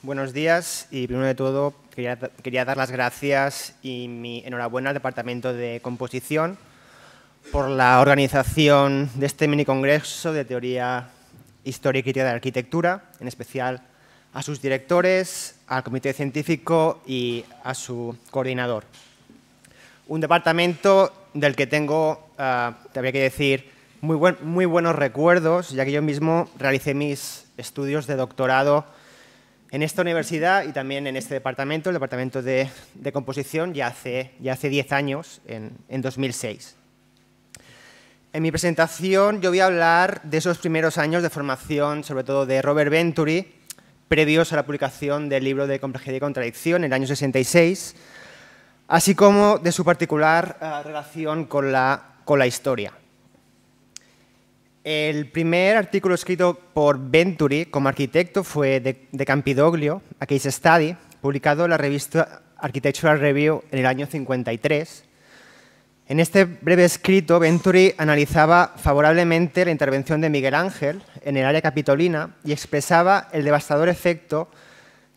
buenos días y primero de todo quería dar las gracias y mi enhorabuena al Departamento de Composición por la organización de este mini congreso de teoría histórica y crítica de la arquitectura, en especial a sus directores, al comité científico y a su coordinador. Un departamento del que tengo, habría que decir, muy buenos recuerdos, ya que yo mismo realicé mis estudios de doctorado en esta universidad y también en este departamento, el Departamento de Composición, ya hace 10 años, en 2006. En mi presentación yo voy a hablar de esos primeros años de formación, sobre todo de Robert Venturi, previos a la publicación del libro de Complejidad y Contradicción en el año 66, así como de su particular relación con la historia. El primer artículo escrito por Venturi como arquitecto fue de Campidoglio, A Case Study, publicado en la revista Architectural Review en el año 53. En este breve escrito, Venturi analizaba favorablemente la intervención de Miguel Ángel en el área capitolina y expresaba el devastador efecto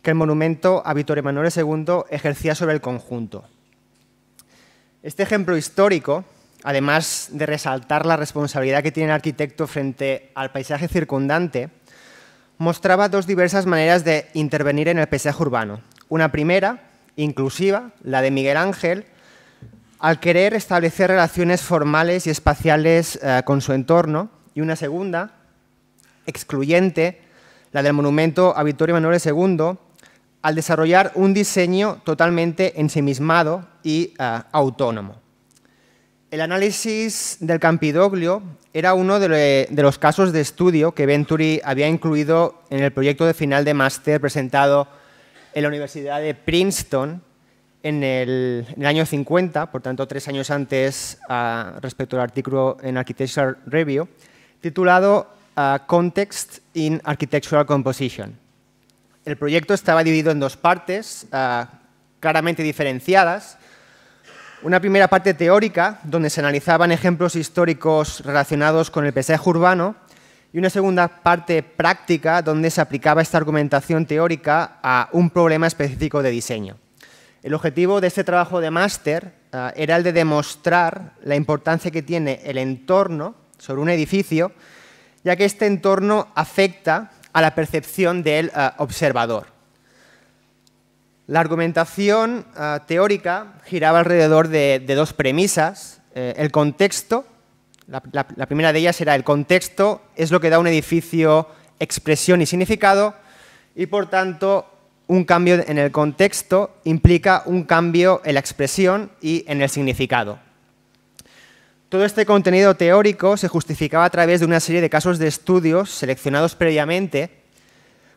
que el monumento a Vittorio Emanuele II ejercía sobre el conjunto. Este ejemplo histórico, además de resaltar la responsabilidad que tiene el arquitecto frente al paisaje circundante, mostraba dos diversas maneras de intervenir en el paisaje urbano. Una primera, inclusiva, la de Miguel Ángel, al querer establecer relaciones formales y espaciales con su entorno, y una segunda, excluyente, la del monumento a Vittorio Emanuele II, al desarrollar un diseño totalmente ensimismado y autónomo. El análisis del Campidoglio era uno de los casos de estudio que Venturi había incluido en el proyecto de final de máster presentado en la Universidad de Princeton en el año 50, por tanto 3 años antes respecto al artículo en Architectural Review, titulado Context in Architectural Composition. El proyecto estaba dividido en dos partes claramente diferenciadas. Una primera parte teórica, donde se analizaban ejemplos históricos relacionados con el paisaje urbano, y una segunda parte práctica, donde se aplicaba esta argumentación teórica a un problema específico de diseño. El objetivo de este trabajo de máster era el de demostrar la importancia que tiene el entorno sobre un edificio, ya que este entorno afecta a la percepción del observador. La argumentación teórica giraba alrededor de dos premisas. El contexto, la primera de ellas era el contexto, es lo que da a un edificio expresión y significado, y por tanto un cambio en el contexto implica un cambio en la expresión y en el significado. Todo este contenido teórico se justificaba a través de una serie de casos de estudios seleccionados previamente,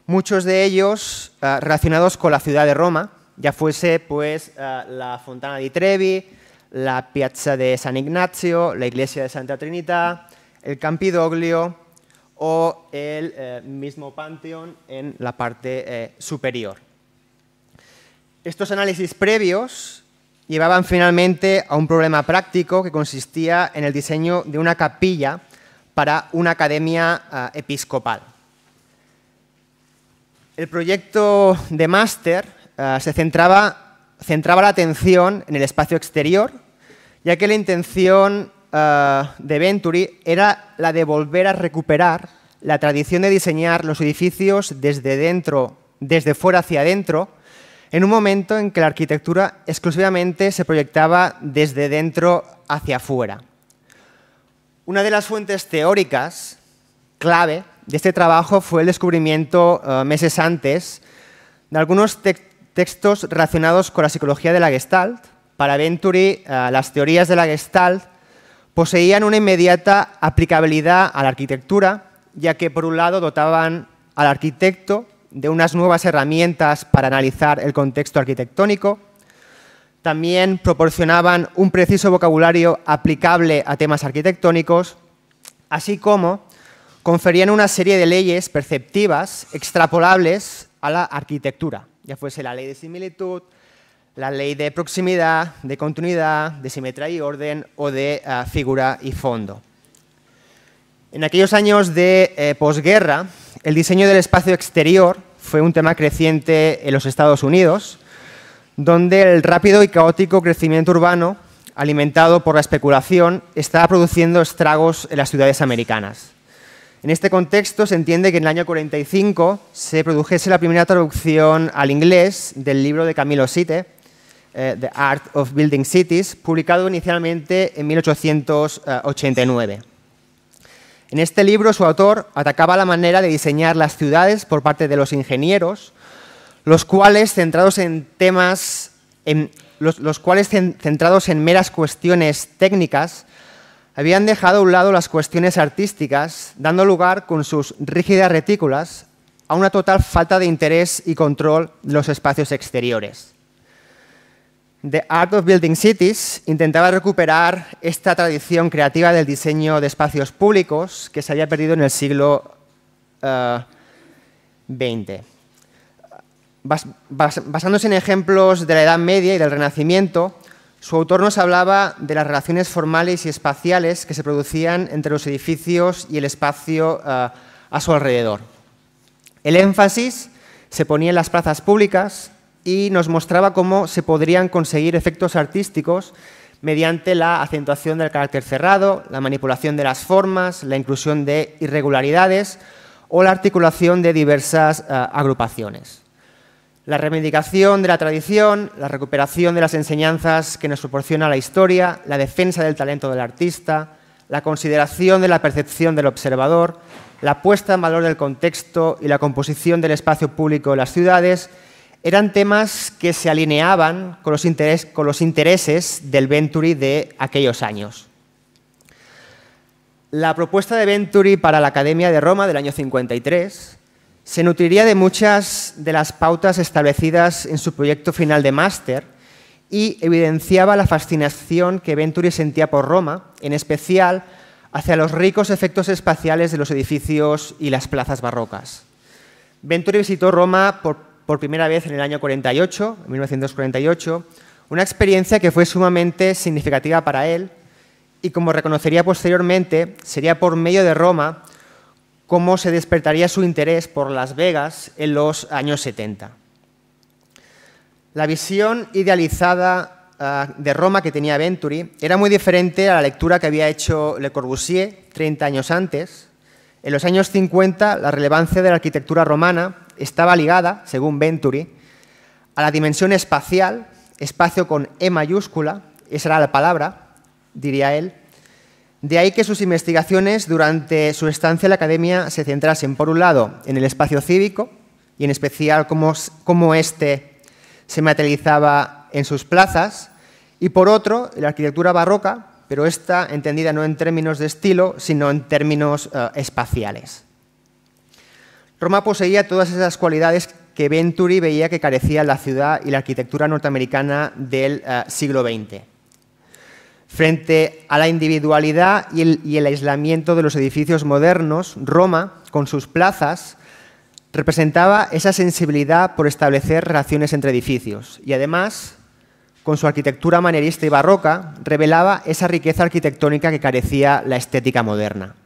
muchos de ellos relacionados con la ciudad de Roma, ya fuese pues la Fontana di Trevi, la Piazza de San Ignacio, la iglesia de Santa Trinità, el Campidoglio o el mismo Panteón en la parte superior. Estos análisis previos llevaban finalmente a un problema práctico que consistía en el diseño de una capilla para una academia episcopal. El proyecto de máster centraba la atención en el espacio exterior, ya que la intención de Venturi era la de volver a recuperar la tradición de diseñar los edificios desde fuera hacia adentro, en un momento en que la arquitectura exclusivamente se proyectaba desde dentro hacia afuera. Una de las fuentes teóricas clave de este trabajo fue el descubrimiento meses antes de algunos textos relacionados con la psicología de la Gestalt. Para Venturi, las teorías de la Gestalt poseían una inmediata aplicabilidad a la arquitectura, ya que por un lado dotaban al arquitecto de unas nuevas herramientas para analizar el contexto arquitectónico, también proporcionaban un preciso vocabulario aplicable a temas arquitectónicos, así como conferían una serie de leyes perceptivas extrapolables a la arquitectura, ya fuese la ley de similitud, la ley de proximidad, de continuidad, de simetría y orden o de figura y fondo. En aquellos años de posguerra, el diseño del espacio exterior fue un tema creciente en los Estados Unidos, donde el rápido y caótico crecimiento urbano, alimentado por la especulación, estaba produciendo estragos en las ciudades americanas. En este contexto se entiende que en el año 45 se produjese la primera traducción al inglés del libro de Camilo Sitte, The Art of Building Cities, publicado inicialmente en 1889. En este libro su autor atacaba la manera de diseñar las ciudades por parte de los ingenieros, los cuales, centrados en meras cuestiones técnicas, habían dejado a un lado las cuestiones artísticas, dando lugar, con sus rígidas retículas, a una total falta de interés y control de los espacios exteriores. The Art of Building Cities intentaba recuperar esta tradición creativa del diseño de espacios públicos que se había perdido en el siglo XX. Basándose en ejemplos de la Edad Media y del Renacimiento, su autor nos hablaba de las relaciones formales y espaciales que se producían entre los edificios y el espacio a su alrededor. El énfasis se ponía en las plazas públicas y nos mostraba cómo se podrían conseguir efectos artísticos mediante la acentuación del carácter cerrado, la manipulación de las formas, la inclusión de irregularidades o la articulación de diversas agrupaciones. La reivindicación de la tradición, la recuperación de las enseñanzas que nos proporciona la historia, la defensa del talento del artista, la consideración de la percepción del observador, la puesta en valor del contexto y la composición del espacio público de las ciudades eran temas que se alineaban con los intereses del Venturi de aquellos años. La propuesta de Venturi para la Academia de Roma del año 53 se nutriría de muchas de las pautas establecidas en su proyecto final de máster y evidenciaba la fascinación que Venturi sentía por Roma, en especial hacia los ricos efectos espaciales de los edificios y las plazas barrocas. Venturi visitó Roma por primera vez en el año 1948, una experiencia que fue sumamente significativa para él y, como reconocería posteriormente, sería por medio de Roma cómo se despertaría su interés por Las Vegas en los años 70. La visión idealizada de Roma que tenía Venturi era muy diferente a la lectura que había hecho Le Corbusier 30 años antes. En los años 50, la relevancia de la arquitectura romana estaba ligada, según Venturi, a la dimensión espacial, espacio con E mayúscula, esa era la palabra, diría él. De ahí que sus investigaciones durante su estancia en la academia se centrasen, por un lado, en el espacio cívico y en especial cómo éste se materializaba en sus plazas, y por otro, en la arquitectura barroca, pero esta entendida no en términos de estilo, sino en términos espaciales. Roma poseía todas esas cualidades que Venturi veía que carecía la ciudad y la arquitectura norteamericana del siglo XX. Frente a la individualidad y el aislamiento de los edificios modernos, Roma, con sus plazas, representaba esa sensibilidad por establecer relaciones entre edificios y, además, con su arquitectura manierista y barroca, revelaba esa riqueza arquitectónica que carecía la estética moderna.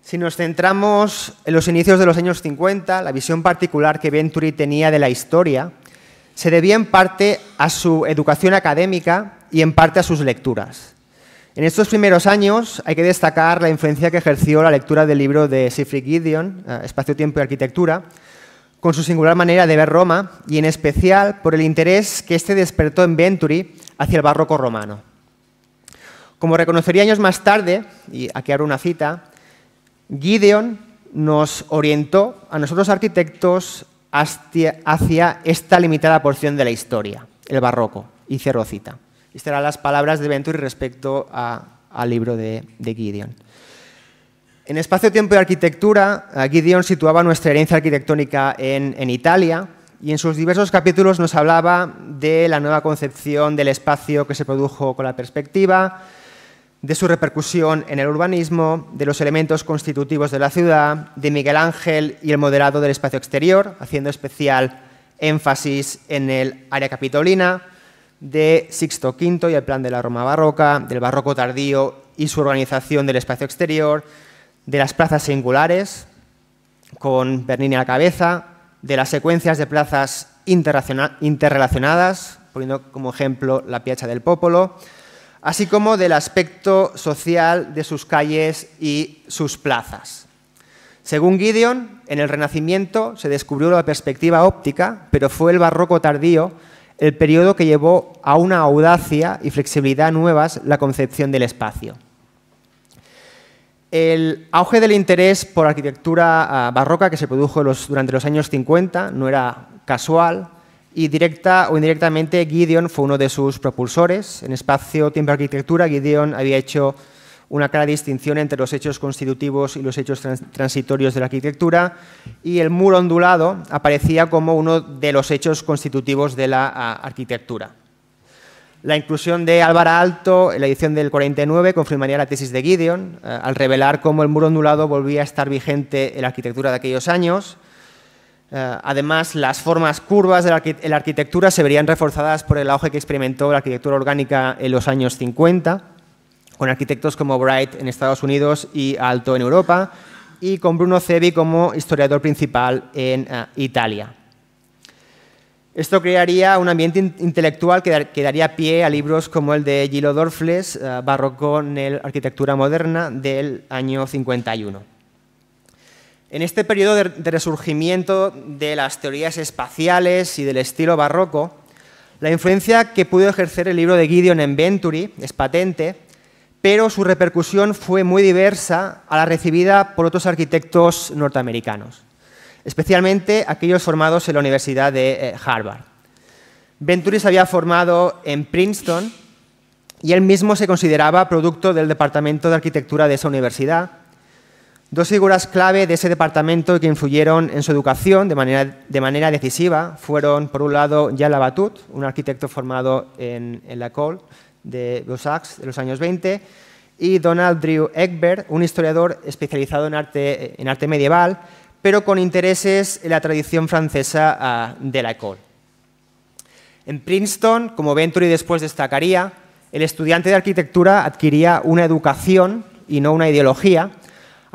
Si nos centramos en los inicios de los años 50, la visión particular que Venturi tenía de la historia se debía en parte a su educación académica y en parte a sus lecturas. En estos primeros años hay que destacar la influencia que ejerció la lectura del libro de Siegfried Giedion, Espacio, Tiempo y Arquitectura, con su singular manera de ver Roma y en especial por el interés que éste despertó en Venturi hacia el barroco romano. Como reconocería años más tarde, y aquí abro una cita, Giedion nos orientó a nosotros arquitectos hacia esta limitada porción de la historia, el barroco, y cierro cita. Estas eran las palabras de Venturi respecto al libro de Giedion. En Espacio, Tiempo y Arquitectura, Giedion situaba nuestra herencia arquitectónica en Italia y en sus diversos capítulos nos hablaba de la nueva concepción del espacio que se produjo con la perspectiva, de su repercusión en el urbanismo, de los elementos constitutivos de la ciudad, de Miguel Ángel y el modelado del espacio exterior, haciendo especial énfasis en el área capitolina, de Sixto V y el plan de la Roma barroca, del barroco tardío y su organización del espacio exterior, de las plazas singulares, con Bernini a la cabeza, de las secuencias de plazas interrelacionadas, poniendo como ejemplo la Piazza del Popolo, así como del aspecto social de sus calles y sus plazas. Según Gideon, en el Renacimiento se descubrió la perspectiva óptica, pero fue el barroco tardío el periodo que llevó a una audacia y flexibilidad nuevas la concepción del espacio. El auge del interés por arquitectura barroca que se produjo durante los años 50 no era casual y directa o indirectamente Gideon fue uno de sus propulsores. En Espacio, Tiempo y Arquitectura, Gideon había hecho una clara distinción entre los hechos constitutivos y los hechos transitorios de la arquitectura, y el muro ondulado aparecía como uno de los hechos constitutivos de la arquitectura. La inclusión de Álvaro Aalto en la edición del 49 confirmaría la tesis de Gideon, al revelar cómo el muro ondulado volvía a estar vigente en la arquitectura de aquellos años. Además, las formas curvas de la arquitectura se verían reforzadas por el auge que experimentó la arquitectura orgánica en los años 50, con arquitectos como Bright en Estados Unidos y Aalto en Europa, y con Bruno Zevi como historiador principal en Italia. Esto crearía un ambiente intelectual que daría pie a libros como el de Gillo Dorfles, Barroco nell'architettura moderna, del año 51. En este periodo de resurgimiento de las teorías espaciales y del estilo barroco, la influencia que pudo ejercer el libro de Gideon en Venturi es patente, pero su repercusión fue muy diversa a la recibida por otros arquitectos norteamericanos, especialmente aquellos formados en la Universidad de Harvard. Venturi se había formado en Princeton y él mismo se consideraba producto del departamento de arquitectura de esa universidad. Dos figuras clave de ese departamento que influyeron en su educación de manera decisiva fueron, por un lado, Jean Labatut, un arquitecto formado en la École de Beaux-Arts de los años 20, y Donald Drew Egbert, un historiador especializado en arte medieval, pero con intereses en la tradición francesa de la École. En Princeton, como Venturi después destacaría, el estudiante de arquitectura adquiría una educación y no una ideología,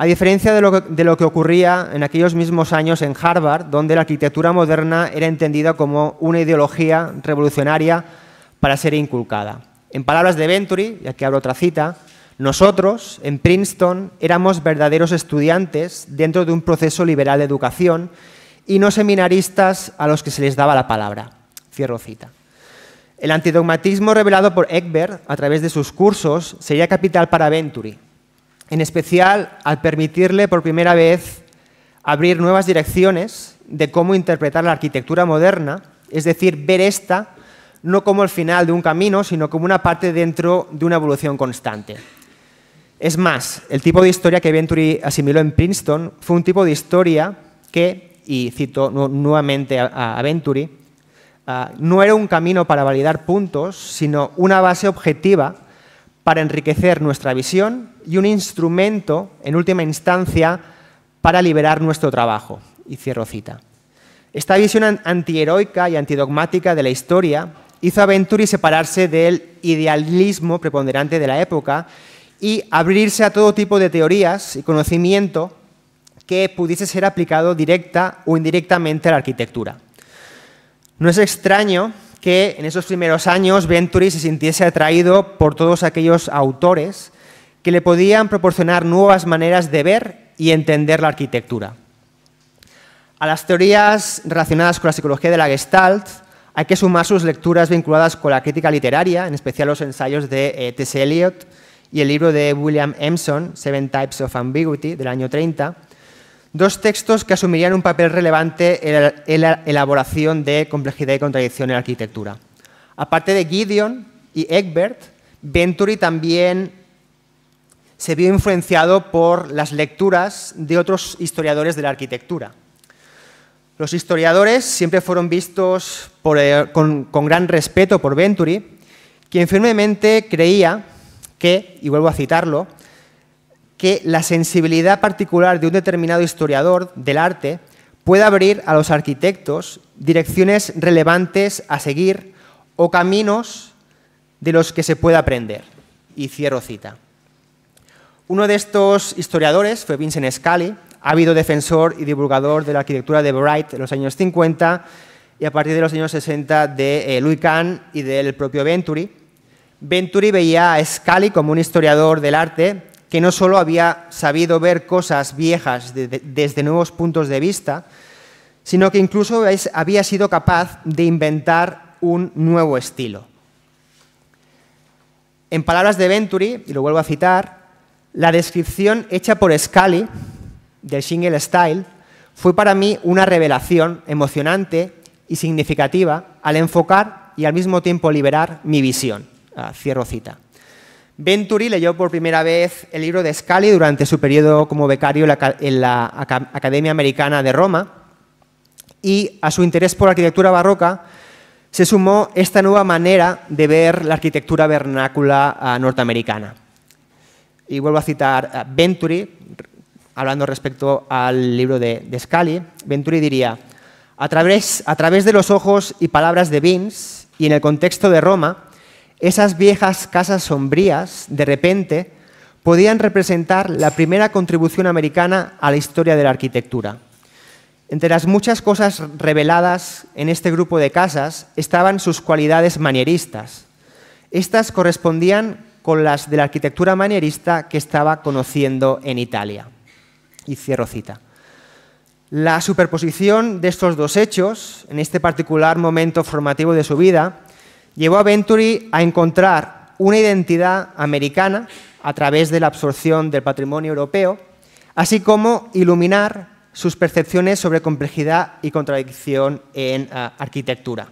a diferencia de lo que ocurría en aquellos mismos años en Harvard, donde la arquitectura moderna era entendida como una ideología revolucionaria para ser inculcada. En palabras de Venturi, y aquí abro otra cita, nosotros, en Princeton, éramos verdaderos estudiantes dentro de un proceso liberal de educación y no seminaristas a los que se les daba la palabra. Cierro cita. El antidogmatismo revelado por Egbert a través de sus cursos sería capital para Venturi, en especial al permitirle por primera vez abrir nuevas direcciones de cómo interpretar la arquitectura moderna, es decir, ver esta no como el final de un camino, sino como una parte dentro de una evolución constante. Es más, el tipo de historia que Venturi asimiló en Princeton fue un tipo de historia que, y cito nuevamente a Venturi, no era un camino para validar puntos, sino una base objetiva para enriquecer nuestra visión y un instrumento, en última instancia, para liberar nuestro trabajo. Y cierro cita. Esta visión antiheroica y antidogmática de la historia hizo a Venturi separarse del idealismo preponderante de la época y abrirse a todo tipo de teorías y conocimiento que pudiese ser aplicado directa o indirectamente a la arquitectura. No es extraño que en esos primeros años Venturi se sintiese atraído por todos aquellos autores que le podían proporcionar nuevas maneras de ver y entender la arquitectura. A las teorías relacionadas con la psicología de la Gestalt hay que sumar sus lecturas vinculadas con la crítica literaria, en especial los ensayos de T.S. Eliot y el libro de William Empson, Seven Types of Ambiguity, del año 30, dos textos que asumirían un papel relevante en la elaboración de complejidad y contradicción en la arquitectura. Aparte de Gideon y Egbert, Venturi también se vio influenciado por las lecturas de otros historiadores de la arquitectura. Los historiadores siempre fueron vistos con gran respeto por Venturi, quien firmemente creía que, y vuelvo a citarlo, que la sensibilidad particular de un determinado historiador del arte puede abrir a los arquitectos direcciones relevantes a seguir o caminos de los que se puede aprender. Y cierro cita. Uno de estos historiadores fue Vincent Scully, ávido defensor y divulgador de la arquitectura de Bright en los años 50 y a partir de los años 60 de Louis Kahn y del propio Venturi. Venturi veía a Scully como un historiador del arte que no solo había sabido ver cosas viejas desde nuevos puntos de vista, sino que incluso había sido capaz de inventar un nuevo estilo. En palabras de Venturi, y lo vuelvo a citar, la descripción hecha por Scully del Shingle Style fue para mí una revelación emocionante y significativa al enfocar y al mismo tiempo liberar mi visión. Cierro cita. Venturi leyó por primera vez el libro de Scully durante su periodo como becario en la Academia Americana de Roma y a su interés por la arquitectura barroca se sumó esta nueva manera de ver la arquitectura vernácula norteamericana. Y vuelvo a citar a Venturi, hablando respecto al libro de Scully. Venturi diría: a través de los ojos y palabras de Vince y en el contexto de Roma, esas viejas casas sombrías, de repente, podían representar la primera contribución americana a la historia de la arquitectura. Entre las muchas cosas reveladas en este grupo de casas estaban sus cualidades manieristas. Estas correspondían con las de la arquitectura manierista que estaba conociendo en Italia. Y cierro cita. La superposición de estos dos hechos, en este particular momento formativo de su vida, llevó a Venturi a encontrar una identidad americana a través de la absorción del patrimonio europeo, así como iluminar sus percepciones sobre complejidad y contradicción en arquitectura.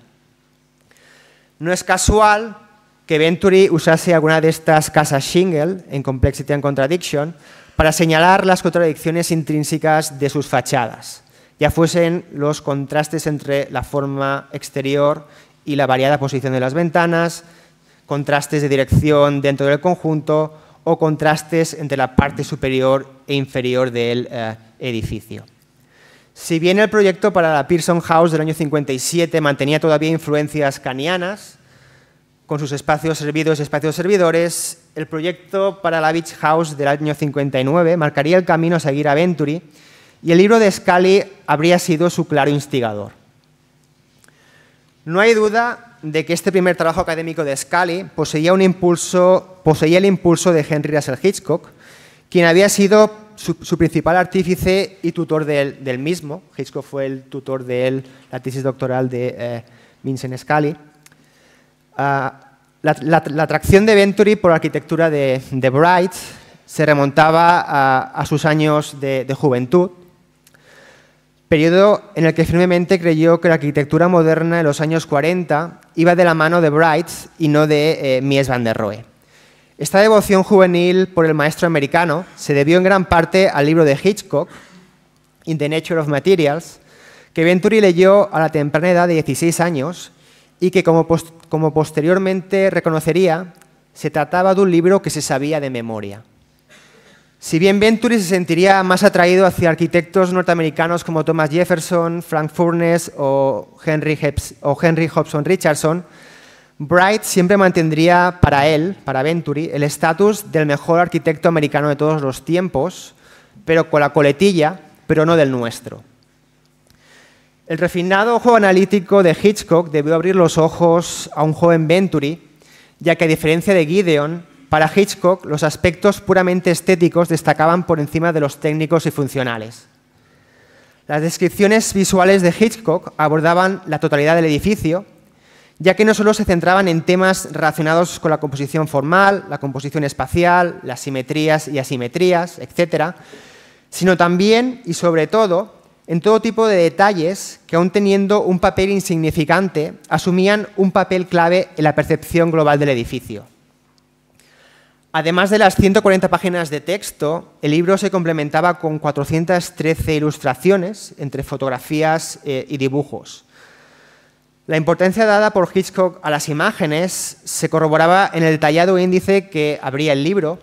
No es casual que Venturi usase alguna de estas casas Shingle en Complexity and Contradiction para señalar las contradicciones intrínsecas de sus fachadas, ya fuesen los contrastes entre la forma exterior y la variada posición de las ventanas, contrastes de dirección dentro del conjunto o contrastes entre la parte superior e inferior del edificio. Si bien el proyecto para la Pearson House del año 57 mantenía todavía influencias kahnianas, con sus espacios servidos y espacios servidores, el proyecto para la Beach House del año 59 marcaría el camino a seguir a Venturi y el libro de Scully habría sido su claro instigador. No hay duda de que este primer trabajo académico de Scully poseía el impulso de Henry Russell Hitchcock, quien había sido su principal artífice y tutor del mismo. Hitchcock fue el tutor de la tesis doctoral de Vincent Scully. La atracción de Venturi por la arquitectura de Bright se remontaba a sus años de juventud, periodo en el que firmemente creyó que la arquitectura moderna de los años 40 iba de la mano de Bright y no de Mies van der Rohe. Esta devoción juvenil por el maestro americano se debió en gran parte al libro de Hitchcock, In the Nature of Materials, que Venturi leyó a la temprana edad de 16 años y que, como posteriormente reconocería, se trataba de un libro que se sabía de memoria. Si bien Venturi se sentiría más atraído hacia arquitectos norteamericanos como Thomas Jefferson, Frank Furness o Henry Hobson Richardson, Bright siempre mantendría para Venturi, el estatus del mejor arquitecto americano de todos los tiempos, pero con la coletilla, pero no del nuestro. El refinado ojo analítico de Hitchcock debió abrir los ojos a un joven Venturi, ya que a diferencia de Gideon, para Hitchcock los aspectos puramente estéticos destacaban por encima de los técnicos y funcionales. Las descripciones visuales de Hitchcock abordaban la totalidad del edificio, ya que no solo se centraban en temas relacionados con la composición formal, la composición espacial, las simetrías y asimetrías, etc., sino también y sobre todo en todo tipo de detalles que, aun teniendo un papel insignificante, asumían un papel clave en la percepción global del edificio. Además de las 140 páginas de texto, el libro se complementaba con 413 ilustraciones entre fotografías y dibujos. La importancia dada por Hitchcock a las imágenes se corroboraba en el detallado índice que abría el libro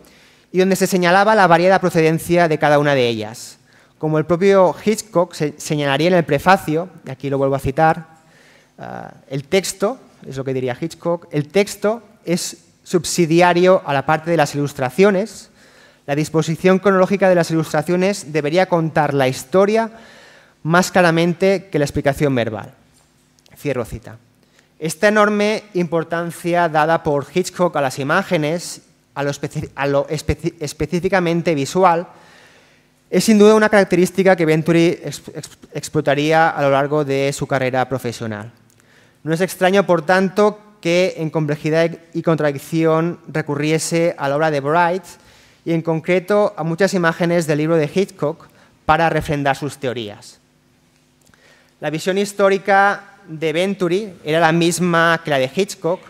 y donde se señalaba la variada procedencia de cada una de ellas. Como el propio Hitchcock señalaría en el prefacio, y aquí lo vuelvo a citar, el texto, es lo que diría Hitchcock, el texto es subsidiario a la parte de las ilustraciones, La disposición cronológica de las ilustraciones debería contar la historia más claramente que la explicación verbal. Cierro cita. Esta enorme importancia dada por Hitchcock a las imágenes, a lo específicamente visual, es sin duda una característica que Venturi explotaría a lo largo de su carrera profesional. No es extraño, por tanto, que en Complejidad y Contradicción recurriese a la obra de Bright y en concreto a muchas imágenes del libro de Hitchcock para refrendar sus teorías. La visión histórica de Venturi era la misma que la de Hitchcock,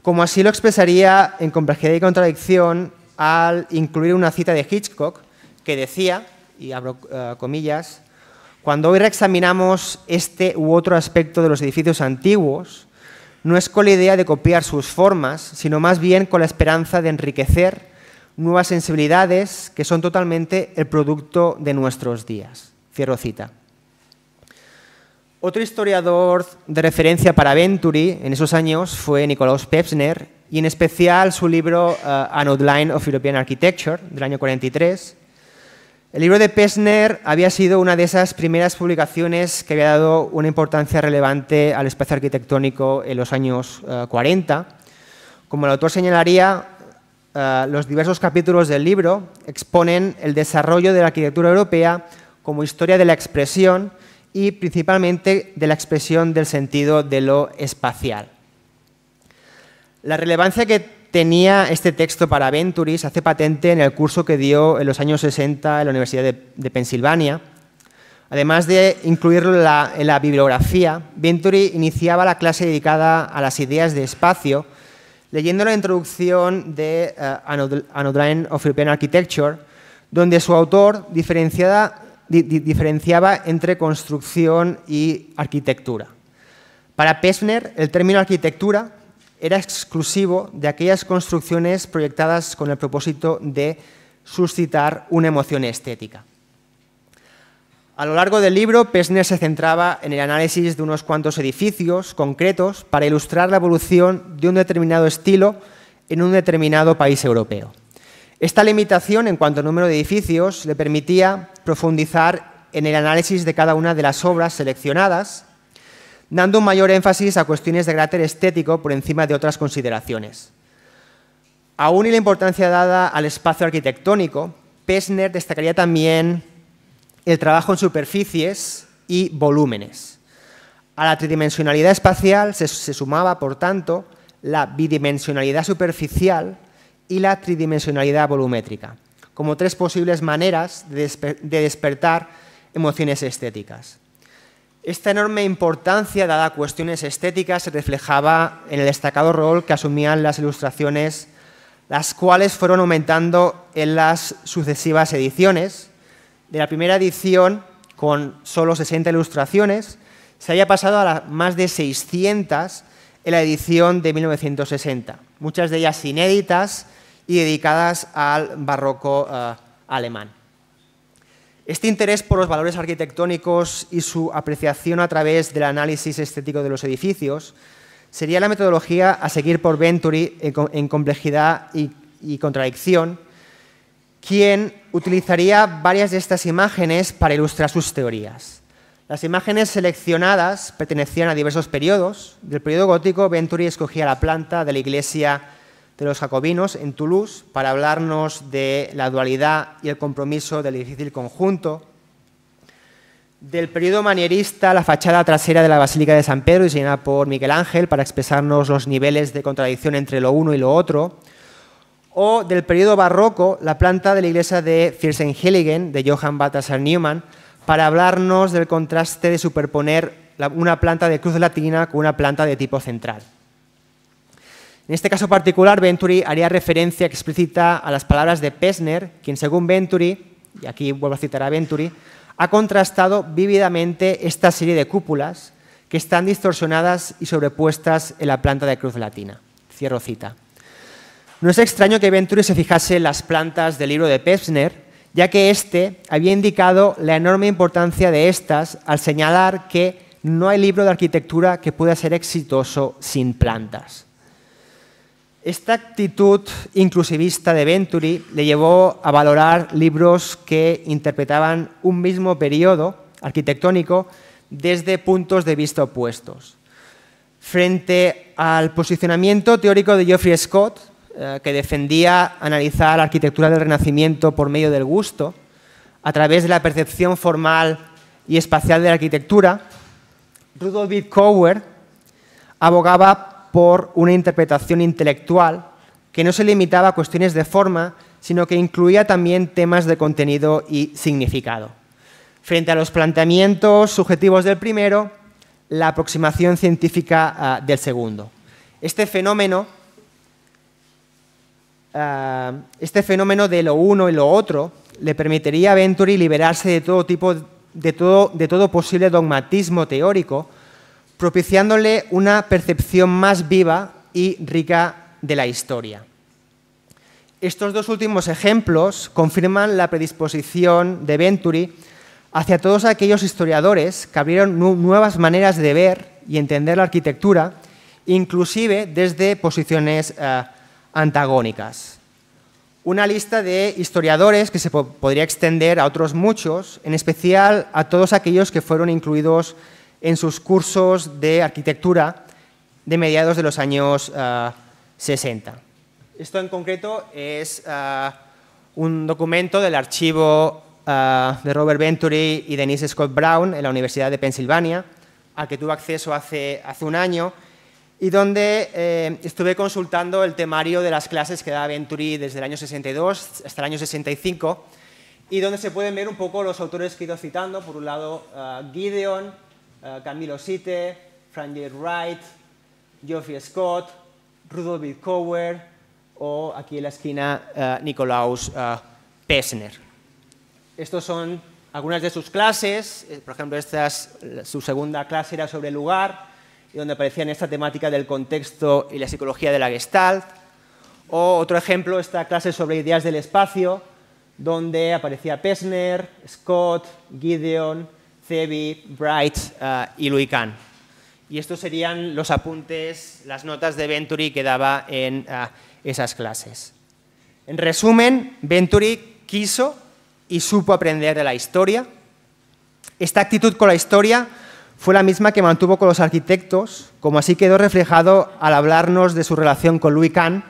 como así lo expresaría en Complejidad y Contradicción al incluir una cita de Hitchcock que decía, y abro comillas, cuando hoy reexaminamos este u otro aspecto de los edificios antiguos, no es con la idea de copiar sus formas, sino más bien con la esperanza de enriquecer nuevas sensibilidades que son totalmente el producto de nuestros días. Cierro cita. Otro historiador de referencia para Venturi en esos años fue Nikolaus Pevsner, y en especial su libro An Outline of European Architecture, del año 43. El libro de Pevsner había sido una de esas primeras publicaciones que había dado una importancia relevante al espacio arquitectónico en los años 40. Como el autor señalaría, los diversos capítulos del libro exponen el desarrollo de la arquitectura europea como historia de la expresión y principalmente de la expresión del sentido de lo espacial. La relevancia que tenía este texto para Venturi se hace patente en el curso que dio en los años 60 en la Universidad de Pensilvania. Además de incluirlo en la bibliografía, Venturi iniciaba la clase dedicada a las ideas de espacio leyendo la introducción de An Outline of European Architecture, donde su autor diferenciaba entre construcción y arquitectura. Para Pevsner, el término arquitectura era exclusivo de aquellas construcciones proyectadas con el propósito de suscitar una emoción estética. A lo largo del libro, Pevsner se centraba en el análisis de unos cuantos edificios concretos para ilustrar la evolución de un determinado estilo en un determinado país europeo. Esta limitación en cuanto al número de edificios le permitía profundizar en el análisis de cada una de las obras seleccionadas, dando un mayor énfasis a cuestiones de carácter estético por encima de otras consideraciones. Aún y la importancia dada al espacio arquitectónico, Pevsner destacaría también el trabajo en superficies y volúmenes. A la tridimensionalidad espacial se sumaba, por tanto, la bidimensionalidad superficial y la tridimensionalidad volumétrica, como tres posibles maneras de despertar emociones estéticas. Esta enorme importancia dada a cuestiones estéticas se reflejaba en el destacado rol que asumían las ilustraciones, las cuales fueron aumentando en las sucesivas ediciones. De la primera edición, con solo 60 ilustraciones, se había pasado a más de 600 en la edición de 1960, muchas de ellas inéditas y dedicadas al barroco alemán. Este interés por los valores arquitectónicos y su apreciación a través del análisis estético de los edificios sería la metodología a seguir por Venturi en Complejidad y Contradicción, quien utilizaría varias de estas imágenes para ilustrar sus teorías. Las imágenes seleccionadas pertenecían a diversos periodos. Del periodo gótico, Venturi escogía la planta de la iglesia de los jacobinos en Toulouse para hablarnos de la dualidad y el compromiso del difícil conjunto. Del periodo manierista, la fachada trasera de la Basílica de San Pedro, diseñada por Miguel Ángel para expresarnos los niveles de contradicción entre lo uno y lo otro. O del periodo barroco, la planta de la iglesia de Viersenheiligen de Johann Balthasar Neumann para hablarnos del contraste de superponer una planta de cruz latina con una planta de tipo central. En este caso particular, Venturi haría referencia explícita a las palabras de Pevsner, quien según Venturi, y aquí vuelvo a citar a Venturi, ha contrastado vívidamente esta serie de cúpulas que están distorsionadas y sobrepuestas en la planta de cruz latina. Cierro cita. No es extraño que Venturi se fijase en las plantas del libro de Pevsner, ya que éste había indicado la enorme importancia de estas al señalar que no hay libro de arquitectura que pueda ser exitoso sin plantas. Esta actitud inclusivista de Venturi le llevó a valorar libros que interpretaban un mismo periodo arquitectónico desde puntos de vista opuestos. Frente al posicionamiento teórico de Geoffrey Scott, que defendía analizar la arquitectura del Renacimiento por medio del gusto, a través de la percepción formal y espacial de la arquitectura, Rudolf Bidkauer abogaba por una interpretación intelectual que no se limitaba a cuestiones de forma, sino que incluía también temas de contenido y significado. Frente a los planteamientos subjetivos del primero, la aproximación científica del segundo. Este fenómeno de lo uno y lo otro le permitiría a Venturi liberarse de todo posible dogmatismo teórico, propiciándole una percepción más viva y rica de la historia. Estos dos últimos ejemplos confirman la predisposición de Venturi hacia todos aquellos historiadores que abrieron nuevas maneras de ver y entender la arquitectura, inclusive desde posiciones antagónicas. Una lista de historiadores que se podría extender a otros muchos, en especial a todos aquellos que fueron incluidos en sus cursos de arquitectura de mediados de los años 60. Esto en concreto es un documento del archivo de Robert Venturi y Denise Scott Brown en la Universidad de Pensilvania, al que tuve acceso hace un año, y donde estuve consultando el temario de las clases que daba Venturi desde el año 62 hasta el año 65, y donde se pueden ver un poco los autores que he ido citando. Por un lado, Gideon, Camilo Sitte, Frank J. Wright, Geoffrey Scott, Rudolf Bidkauer o aquí en la esquina Nikolaus Pessner. Estos son algunas de sus clases. Por ejemplo, su segunda clase era sobre el lugar, y donde aparecían esta temática del contexto y la psicología de la Gestalt. O otro ejemplo, esta clase sobre ideas del espacio, donde aparecía Pessner, Scott, Gideon, Cebi, Bright y Louis Kahn. Y estos serían los apuntes, las notas de Venturi que daba en esas clases. En resumen, Venturi quiso y supo aprender de la historia. Esta actitud con la historia fue la misma que mantuvo con los arquitectos, como así quedó reflejado al hablarnos de su relación con Louis Kahn.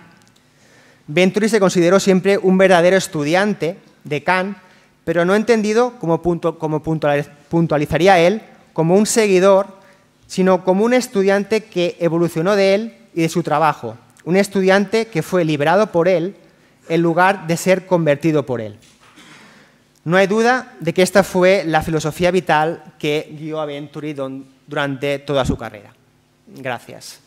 Venturi se consideró siempre un verdadero estudiante de Kahn, pero no entendido, como puntualizaría él, como un seguidor, sino como un estudiante que evolucionó de él y de su trabajo, un estudiante que fue liberado por él en lugar de ser convertido por él. No hay duda de que esta fue la filosofía vital que guió a Venturi durante toda su carrera. Gracias.